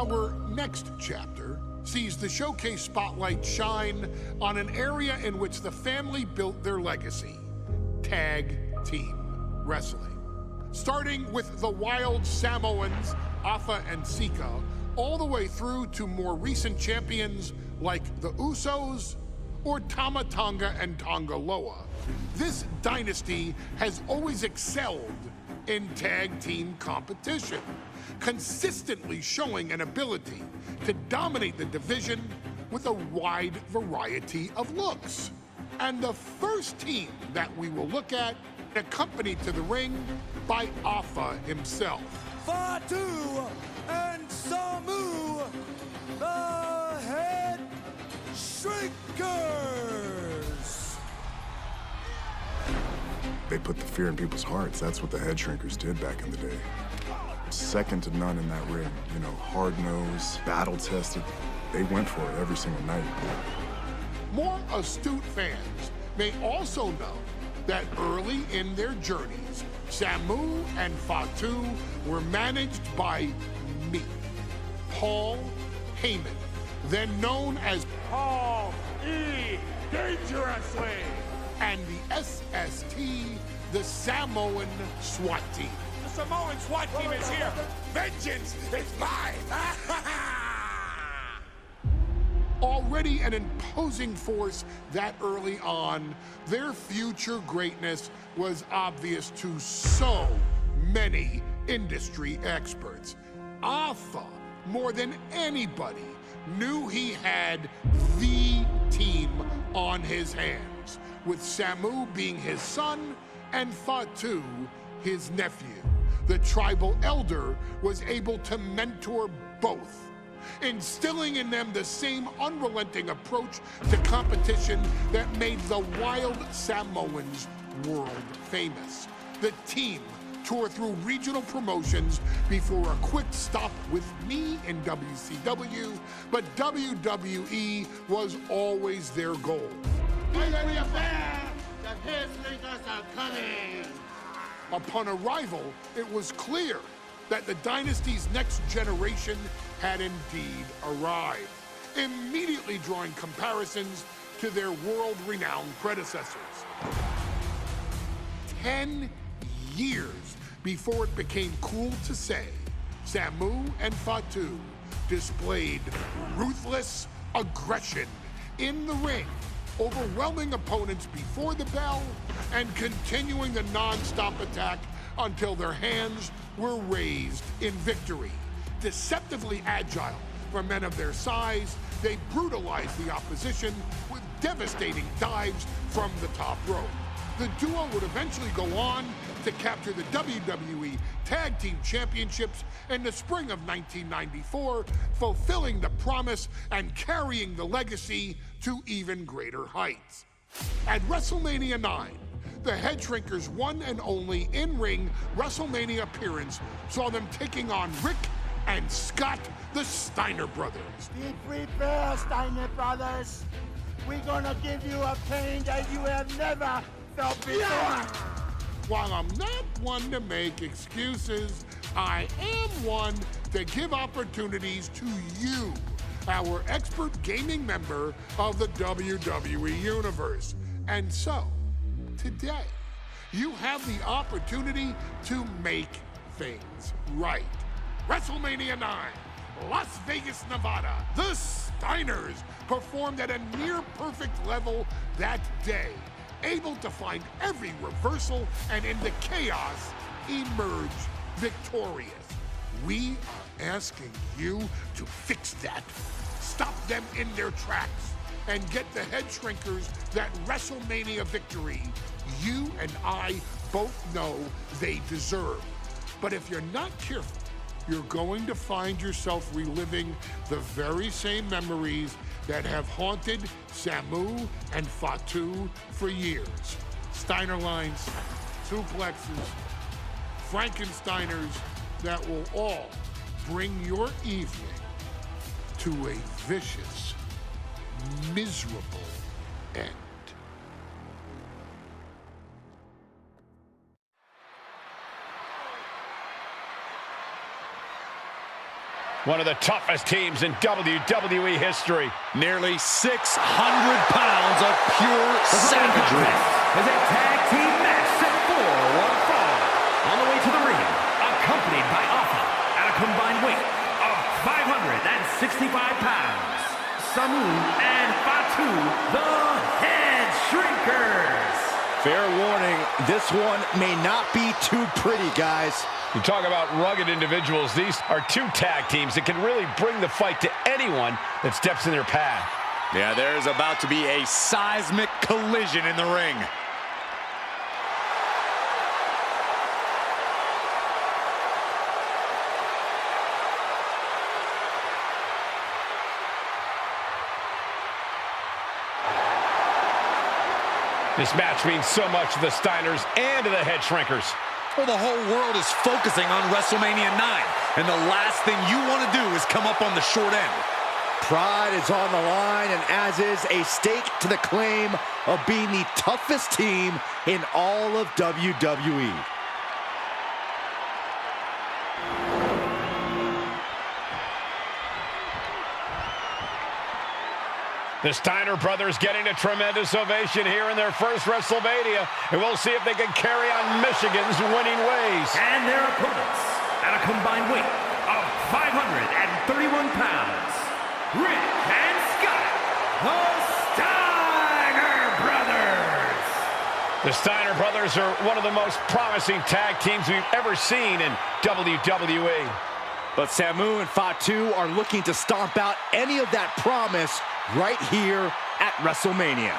Our next chapter sees the showcase spotlight shine on an area in which the family built their legacy: tag team wrestling. Starting with the wild Samoans, Afa and Sika, all the way through to more recent champions like the Usos or Tama Tonga and Tonga Loa. This dynasty has always excelled in tag team competition, consistently showing an ability to dominate the division with a wide variety of looks. And the first team that we will look at, accompanied to the ring by Afa himself. Fatu and Samu, the Headshrinkers. They put the fear in people's hearts. That's what the Headshrinkers did back in the day. Second to none in that ring. You know, hard-nosed, battle-tested. They went for it every single night. More astute fans may also know that early in their journeys, Samu and Fatu were managed by me, Paul Heyman, then known as Paul E. Dangerously, and the SST, the Samoan SWAT team. The Samoan SWAT team is here. Vengeance is mine. Already an imposing force that early on, their future greatness was obvious to so many industry experts. Afa, more than anybody, knew he had the team on his hands, with Samu being his son and Fatu his nephew. The tribal elder was able to mentor both, instilling in them the same unrelenting approach to competition that made the wild Samoans world famous. The team toured through regional promotions before a quick stop with me in WCW, but WWE was always their goal. Be ready up there! The Headshrinkers are coming! Upon arrival, it was clear that the dynasty's next generation had indeed arrived, immediately drawing comparisons to their world-renowned predecessors. 10 years before it became cool to say, Samu and Fatu displayed ruthless aggression in the ring, overwhelming opponents before the bell and continuing the non-stop attack until their hands were raised in victory. Deceptively agile for men of their size, they brutalized the opposition with devastating dives from the top rope. The duo would eventually go on to capture the WWE Tag Team Championships in the spring of 1994, fulfilling the promise and carrying the legacy to even greater heights. At WrestleMania 9, the Headshrinkers' one and only in-ring WrestleMania appearance saw them taking on Rick and Scott, the Steiner brothers. Be prepared, Steiner brothers. We're gonna give you a pain that you have never felt before. While I'm not one to make excuses, I am one to give opportunities to you, our expert gaming member of the WWE Universe. And so, today, you have the opportunity to make things right. WrestleMania 9, Las Vegas, Nevada. The Steiners performed at a near-perfect level that day, able to find every reversal and in the chaos emerge victorious. We are asking you to fix that, stop them in their tracks, and get the Headshrinkers that WrestleMania victory you and I both know they deserve. But if you're not careful, you're going to find yourself reliving the very same memories that have haunted Samu and Fatu for years. Steiner lines, suplexes, Frankensteiners that will all bring your evening to a vicious, miserable end. One of the toughest teams in WWE history. Nearly 600 pounds of pure savagery. As a tag team match set for one fall. On the way to the ring, accompanied by Alpha at a combined weight of 565 pounds. Samu and Fatu, the Headshrinkers. Fair warning, this one may not be too pretty, guys. You talk about rugged individuals. These are two tag teams that can really bring the fight to anyone that steps in their path. Yeah, there's about to be a seismic collision in the ring. This match means so much to the Steiners and to the Headshrinkers. Well, the whole world is focusing on WrestleMania 9, and the last thing you want to do is come up on the short end. Pride is on the line, and as is a stake to the claim of being the toughest team in all of WWE. The Steiner brothers getting a tremendous ovation here in their first WrestleMania, and we'll see if they can carry on Michigan's winning ways. And their opponents, at a combined weight of 531 pounds, Rick and Scott, the Steiner brothers. The Steiner brothers are one of the most promising tag teams we've ever seen in WWE. But Samu and Fatu are looking to stomp out any of that promise right here at WrestleMania.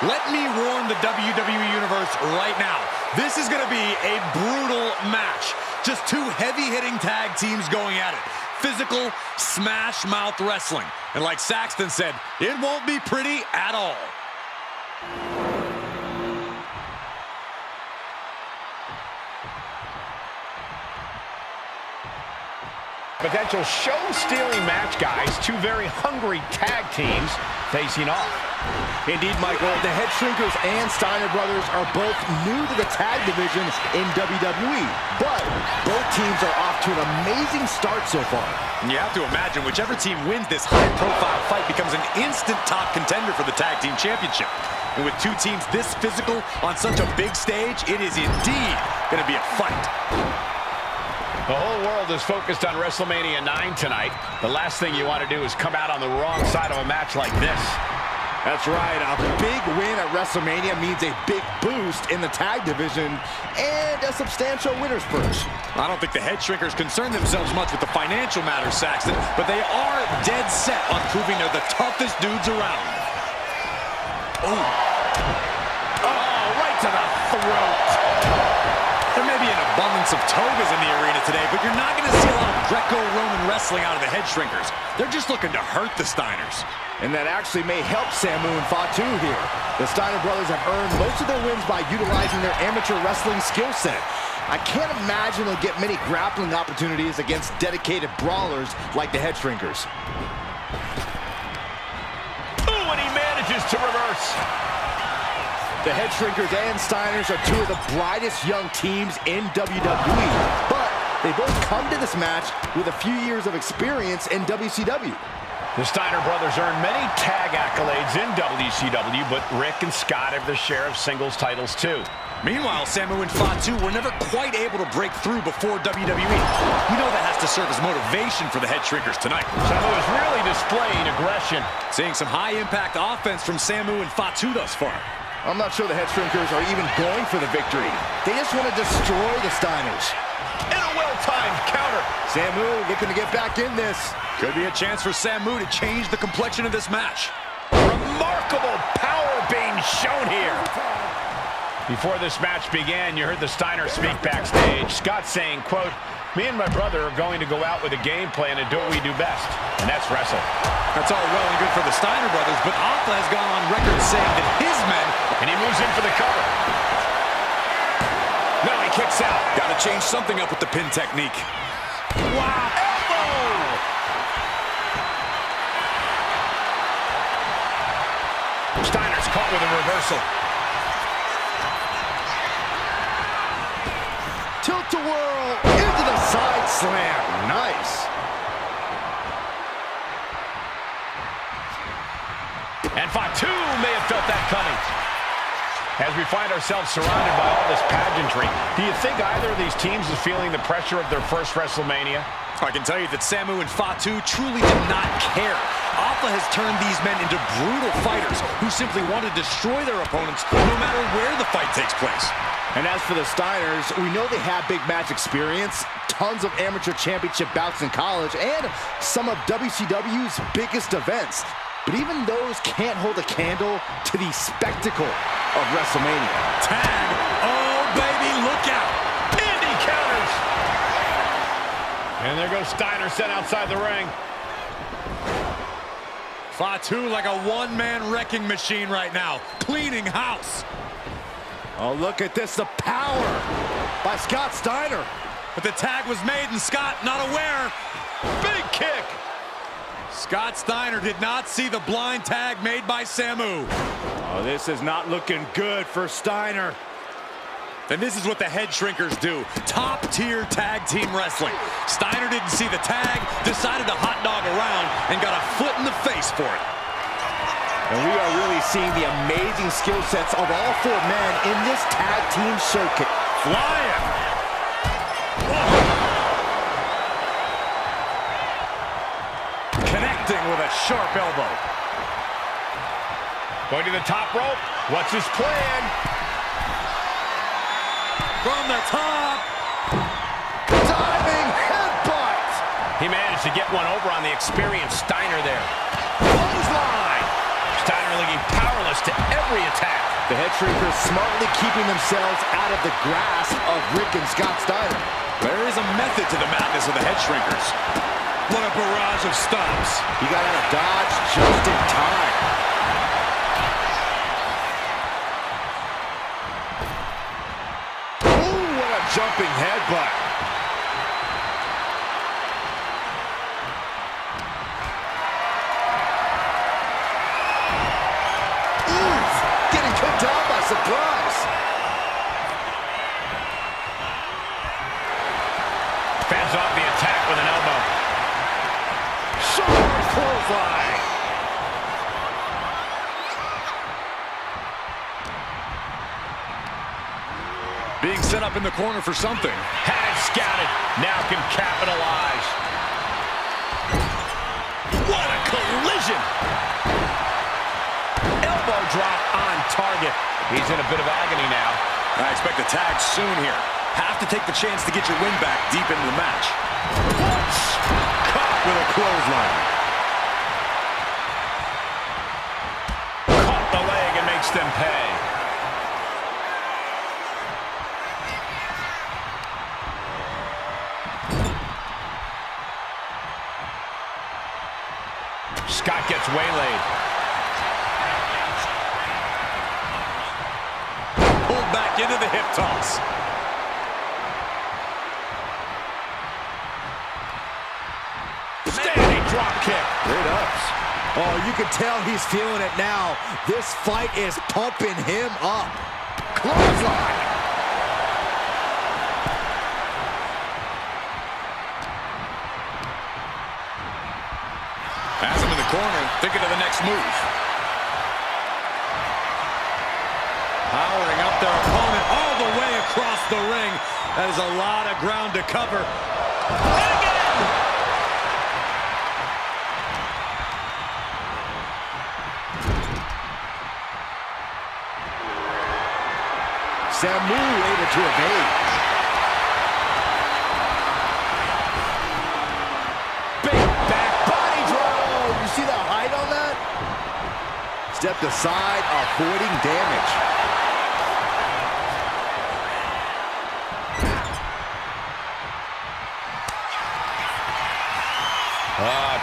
Let me warn the WWE Universe right now. This is going to be a brutal match. Just two heavy-hitting tag teams going at it. Physical, smash-mouth wrestling. And like Saxton said, it won't be pretty at all. Potential show-stealing match, guys. Two very hungry tag teams facing off. Indeed, Michael, the Headshrinkers and Steiner brothers are both new to the tag division in WWE, but both teams are off to an amazing start so far. And you have to imagine whichever team wins this high-profile fight becomes an instant top contender for the tag team championship. And with two teams this physical on such a big stage, it is indeed going to be a fight. The whole world is focused on WrestleMania 9 tonight. The last thing you want to do is come out on the wrong side of a match like this. That's right. A big win at WrestleMania means a big boost in the tag division and a substantial winner's purse. I don't think the Headshrinkers concern themselves much with the financial matters, Saxton, but they are dead set on proving they're the toughest dudes around. Oh, right to the throat. There may be an abundance of togas in the arena today, but you're not going to see a lot of Greco-Roman wrestling out of the Headshrinkers. They're just looking to hurt the Steiners. And that actually may help Samu and Fatu here. The Steiner brothers have earned most of their wins by utilizing their amateur wrestling skill set. I can't imagine they'll get many grappling opportunities against dedicated brawlers like the Headshrinkers. Ooh, and he manages to reverse. The Headshrinkers and Steiners are two of the brightest young teams in WWE, but they both come to this match with a few years of experience in WCW. The Steiner brothers earned many tag accolades in WCW, but Rick and Scott have their share of singles titles too. Meanwhile, Samu and Fatu were never quite able to break through before WWE. You know that has to serve as motivation for the Headshrinkers tonight. Samu is really displaying aggression. Seeing some high-impact offense from Samu and Fatu thus far. I'm not sure the Headshrinkers are even going for the victory. They just want to destroy the Steiners. And a well-timed counter. Samu looking to get back in this. Could be a chance for Samu to change the complexion of this match. Remarkable power being shown here. Before this match began, you heard the Steiner speak backstage. Scott saying, quote, "Me and my brother are going to go out with a game plan and do what we do best, and that's wrestle." That's all well and good for the Steiner brothers, but Alpha has gone on record saying that his men... And he moves in for the cover. No, he kicks out. Got to change something up with the pin technique. Wow. Elbow! Steiner's caught with a reversal. Tilt-a-whirl into the side slam. Nice. And Fatu may have felt that coming. As we find ourselves surrounded by all this pageantry, do you think either of these teams is feeling the pressure of their first WrestleMania? I can tell you that Samu and Fatu truly did not care. Alpha has turned these men into brutal fighters who simply want to destroy their opponents no matter where the fight takes place. And as for the Steiners, we know they have big match experience, tons of amateur championship bouts in college, and some of WCW's biggest events. But even those can't hold a candle to the spectacle of WrestleMania. Tag. Oh, baby, look out. Indy counters. And there goes Steiner sent outside the ring. Fatu like a one-man wrecking machine right now, cleaning house. Oh, look at this, the power by Scott Steiner. But the tag was made and Scott not aware. Big kick. Scott Steiner did not see the blind tag made by Samu. Oh, this is not looking good for Steiner. And this is what the Headshrinkers do. Top-tier tag team wrestling. Steiner didn't see the tag, decided to hot dog around, and got a foot in the face for it. And we are really seeing the amazing skill sets of all four men in this tag team showcase. Flying. Connecting with a sharp elbow. Going to the top rope. What's his plan? From the top. Diving headbutt. He managed to get one over on the experienced Steiner there. Clothesline. Steiner looking powerless to every attack. The Headshrinkers smartly keeping themselves out of the grasp of Rick and Scott Steiner. There is a method to the madness of the Headshrinkers. What a barrage of stomps. He got out of dodge just in time. Jumping headbutt. Getting kicked out by surprise. Fends off the attack with an elbow. Sharp clothesline. Being set up in the corner for something. Had it scouted. Now can capitalize. What a collision. Elbow drop on target. He's in a bit of agony now. I expect a tag soon here. Have to take the chance to get your win back deep into the match. Caught with a clothesline. Caught the leg and makes them pay. Scott gets waylaid. Pulled back into the hip toss. Standing drop kick. Great ups. Oh, you can tell he's feeling it now. This fight is pumping him up. Clothesline. Has him in the corner, thinking of the next move. Powering up their opponent all the way across the ring. That is a lot of ground to cover. And again! Samu able to evade. See the height on that? Stepped aside, avoiding damage.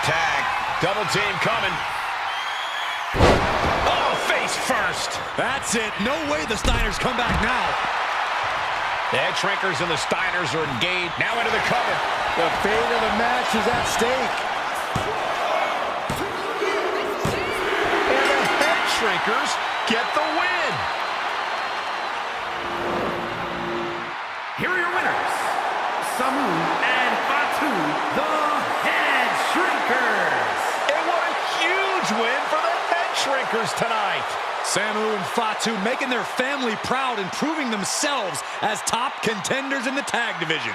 Tag. Double team coming. Oh, face first. That's it. No way the Steiners come back now. The Headshrinkers and the Steiners are engaged. Now into the cover. The fate of the match is at stake. Headshrinkers get the win. Here are your winners, Samu and Fatu, the Headshrinkers. And what a huge win for the Headshrinkers. Headshrinkers tonight. Samu and Fatu making their family proud and proving themselves as top contenders in the tag division.